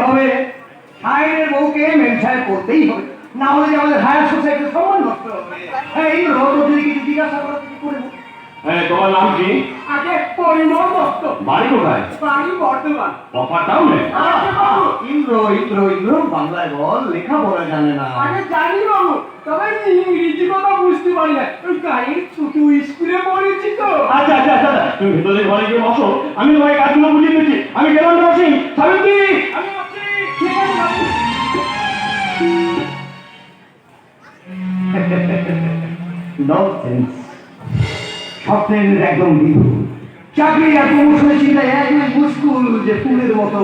হবে, সাহেবের বউকে মেনশায় করতেই হবে, না হলে যে আমাদের হায়ার সোসাইটির সম্মান নষ্ট হবে। এই রোদ যদি কিছু জিজ্ঞাসা করা করে। হ্যাঁ, তোমার নাম কি? আগে পরিমল দত্ত। বাড়ি কোথায়? বাড়ি বর্ধমান। অফার টাউনে? ইন্দ্র ইন্দ্র ইন্দ্র বাংলায় বল, লেখাপড়া জানে না। আগে জানি বাবু, তবে ইংরেজি কথা বুঝতে পারি না। ওই গাড়ির ছোট স্কুলে পড়েছি তো। আচ্ছা আচ্ছা আচ্ছা, তুমি ভেতরে ঘরে গিয়ে বসো, আমি তোমাকে কাজগুলো বুঝিয়ে দিচ্ছি। আমি গেলাম বসি, সাবিত্রী আমি আসছি। ঠিক আছে বাবু। ননসেন্স, স্বপ্নের একদম বিপরীত। চাকরি আর প্রমোশনের চিন্তায় একদম মুশকুল যে ফুলের মতো।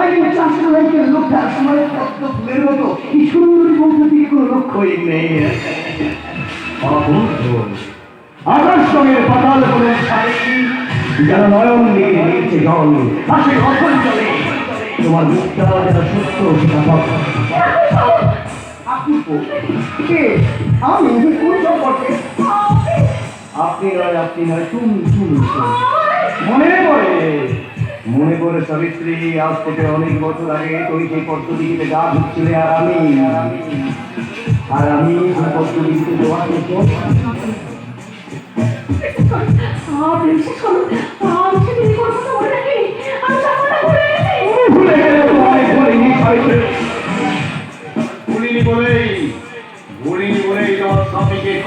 একদম চাষের লাইফের লোকটা সময় পদ্ম ফুলের মতো। এই সুন্দরী বন্ধু থেকে কোনো লক্ষ্যই নেই। আকাশ রঙের পাতাল করে শাড়ি, যারা নয়ন দিকে নিয়েছে জল, পাশে কখন চলে তোমার মুখটা যারা সত্য সেটা কে? আমি কোন সম্পর্কে? আপনি নয় তুমি মনে পড়ে সাবিত্রী, আজ থেকে অনেক বছর আগে তুই সেই পদ্মদিঘিতে গা ধুচ্ছিলে, আর আমি সেই পদ্মদিঘিতে জোয়া করতো।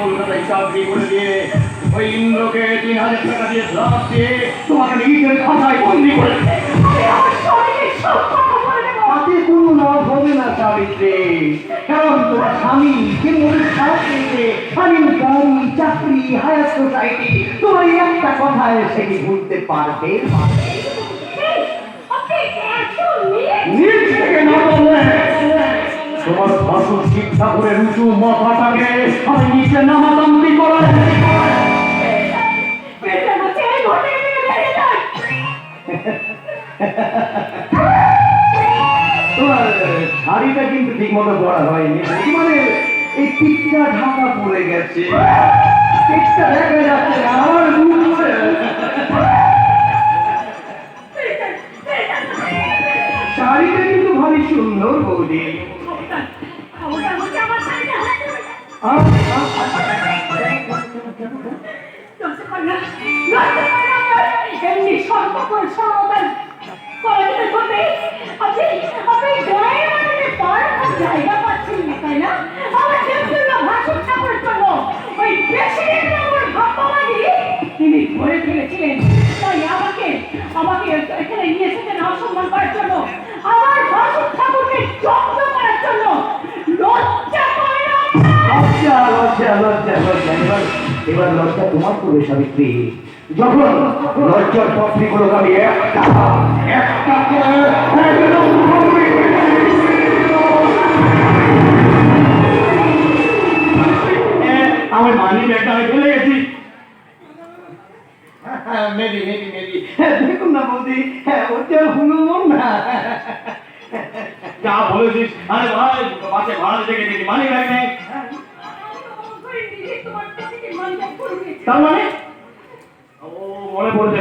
কলকাতায় চাকরি করে দিয়ে ওই ইন্দ্রকে 3000 টাকা দিয়ে লাভ দিয়ে তোমাকে নিজের খাতায় বন্দি করেছে। তাতে কোনো লাভ হবে না সাবিত্রী, কারণ তোমার স্বামী যে মনে খারাপ পেয়েছে, স্বামীর গাড়ি, চাকরি, হায়ার সোসাইটি, তোমার একটা কথায় সেটি ভুলতে পারবে। নিজ থেকে না বললে তোমার ভাষণ শিক্ষা করে উঁচু মাথাটাকে আমি নিচে নামাতাম কি করে? তোমার শাড়িটা কিন্তু ঠিক মতো পরা হয়নি, মানে এই পিঠটা ঢাকা পড়ে গেছে, পিঠটা দেখা যাচ্ছে না, আমার শাড়িটা কিন্তু ভারী সুন্দর বৌদি। জায়গা পাচ্ছেন না তাই না? আমার ভাষণ ঠাকুরের জন্য ওই প্রেসিডেন্ট তিনি ধরে ফেলেছিলেন, তাই আমাকে এখানে নিয়ে এসেছেন অসম্মান করার জন্য, আমার ভাষণ ঠাকুরকে জব্দ করার জন্য। লজ্জা করে না? এবার লজ্জা তোমার করবে সাবিত্রী, যখন লজ্জার পত্রিগুলো আমি একটা আমার মানি ব্যাগটা আমি ফেলে গেছি। দেখুন না বৌদি, ওটা হুনুমন না। যা বলেছিস, আরে ভাই বাসে ভাড়া থেকে দেখি মানি ব্যাগ নেই। তার মানে ও মনে পড়েছে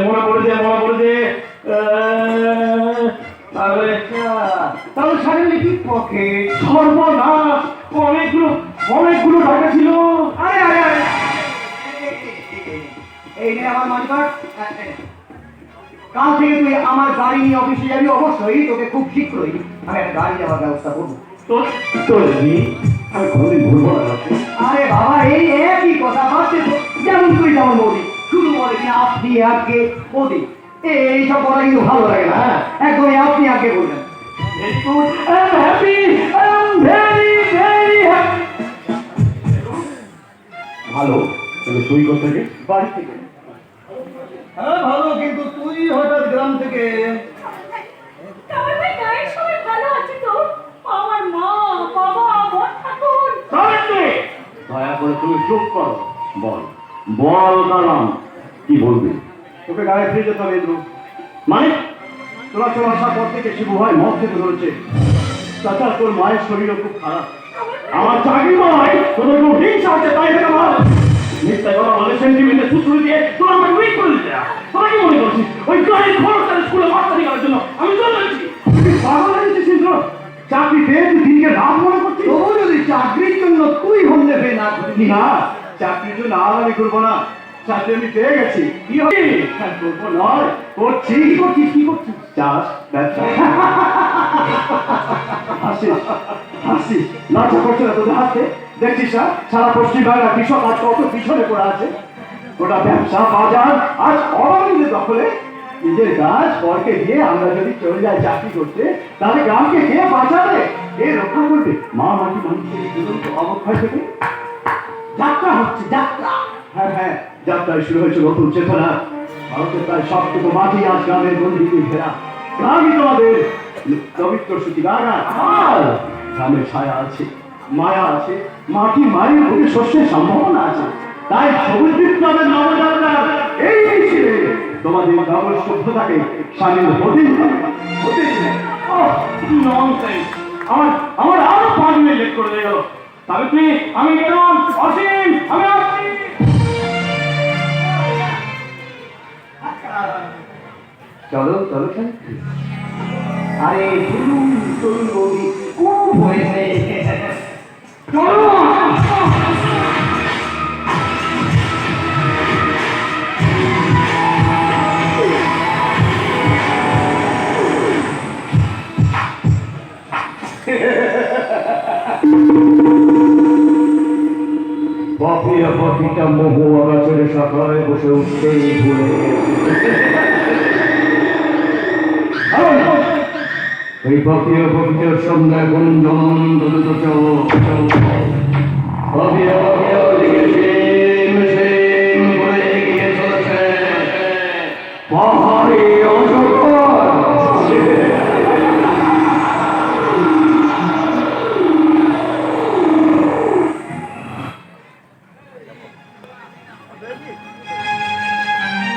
তাহলে শাড়ি কি পকেট? সর্বনাশ, অনেকগুলো টাকা ছিল। আরে আরে আরে, এই নে আমার মানিব্যাগ। কাল থেকে তুই আমার গাড়ি নিয়ে অফিসে যাবি, অবশ্যই তোকে খুব শীঘ্রই আমি একটা গাড়ি যাওয়ার ব্যবস্থা করবো। আমি কোনোদিন ভুলবো না। আরে বাবা, এই একই কথা ভাবছে, যেমন তুই যেমন বলি, শুধু বলে কি আপনি আগে বলি, এইসব কথা কিন্তু ভালো লাগে না। একদমই আপনি আগে বলবেন। ভালো, তুই কোথা থেকে? বাড়ি থেকে। হ্যাঁ ভালো, কিন্তু তুই হঠাৎ গ্রাম থেকে? দয়া করে তুমি চুপ করো। বল কালাম, কি বলবি? তোকে গাড়ি ফিরে যেতে হবে। মানে তোরা চলে আসার পর থেকে শিবু ভাই মদ খেতে ধরেছে। চাচা, তোর মায়ের শরীরও খুব খারাপ। আমার চাকরি নয়, তোদের কেউ হিংসা হচ্ছে তাই থেকে আমার মিথ্যা কথা বলে সেন্টিমেন্টে সুশ্রী দিয়ে তোরা আমাকে উইক করে দিতে। তোরা কি মনে করছিস ওই গাড়ির খরচটা স্কুলে বাচ্চা নিয়ে জন্য আমি চলে যাচ্ছি? পাগল হয়েছিস ইন্দ্র? চাকরি পেয়ে তুই দিনকে রাত মনে করছিস? তবু যদি চাকরির জন্য তুই হলে বে না করবি না, চাকরির জন্য আর আমি করবো না। চাকরি আমি পেয়ে গেছি। কি হবে? হ্যাঁ, করবো নয়, করছি। কি করছিস চাষ, ব্যবসা। হাসিস, হাসিস, লজ্জা করছে না তোদের হাসতে? দেখছিস না, সারা পশ্চিমবাংলা কৃষক আজ কত পিছনে পড়ে আছে। ওটা ব্যবসা বাজার আজ অবাঙালিদের দখলে। নিজের কাজ পরকে দিয়ে আমরা যদি চলে যাই চাকরি করতে, তাহলে গ্রামকে কে বাঁচাবে, কে রক্ষা করবে? মা মাটি মানুষের দুরন্ত অবক্ষয় থেকে যাত্রা হচ্ছে যাত্রা। হ্যাঁ হ্যাঁ, যাত্রায় শুরু হয়েছে নতুন চেতনা। ভারতের প্রায় সবটুকু মাটি আজ গ্রামের গন্ডিতে ঘেরা। গ্রামই তোমাদের পবিত্র সূচিবাগান। গ্রামের ছায়া আছে, মায়া আছে, মাটি মায়ের ভূমি শস্যের সম্ভাবনা আছে। তাই সবুজ বিপ্লবের নবযাত্রা এই মিছিলে তোমাদের নব সভ্যতাকে সামিল হতেই হবে, হতেই হবে। ননসেন্স! আমার আরো 5 মিনিট লেট করে দিয়ে গেল। সাবিত্রী, আমি গেলাম। অসীম, আমি আসছি। চলো চলো চলো। আরে চলুন চলুন বৌদি, খুব হয়েছে। চলো। পাপিয়া পাখিটা মহুয়া গাছের শাখায় বসে উঠতেই ভুলে এই পাপিয়া পাখিটার সামনে এখন জনন্ত পাপিয়া পাপিয়া দিকে সেম সেম করে এগিয়ে চলেছে পাহাড়ি অজগর।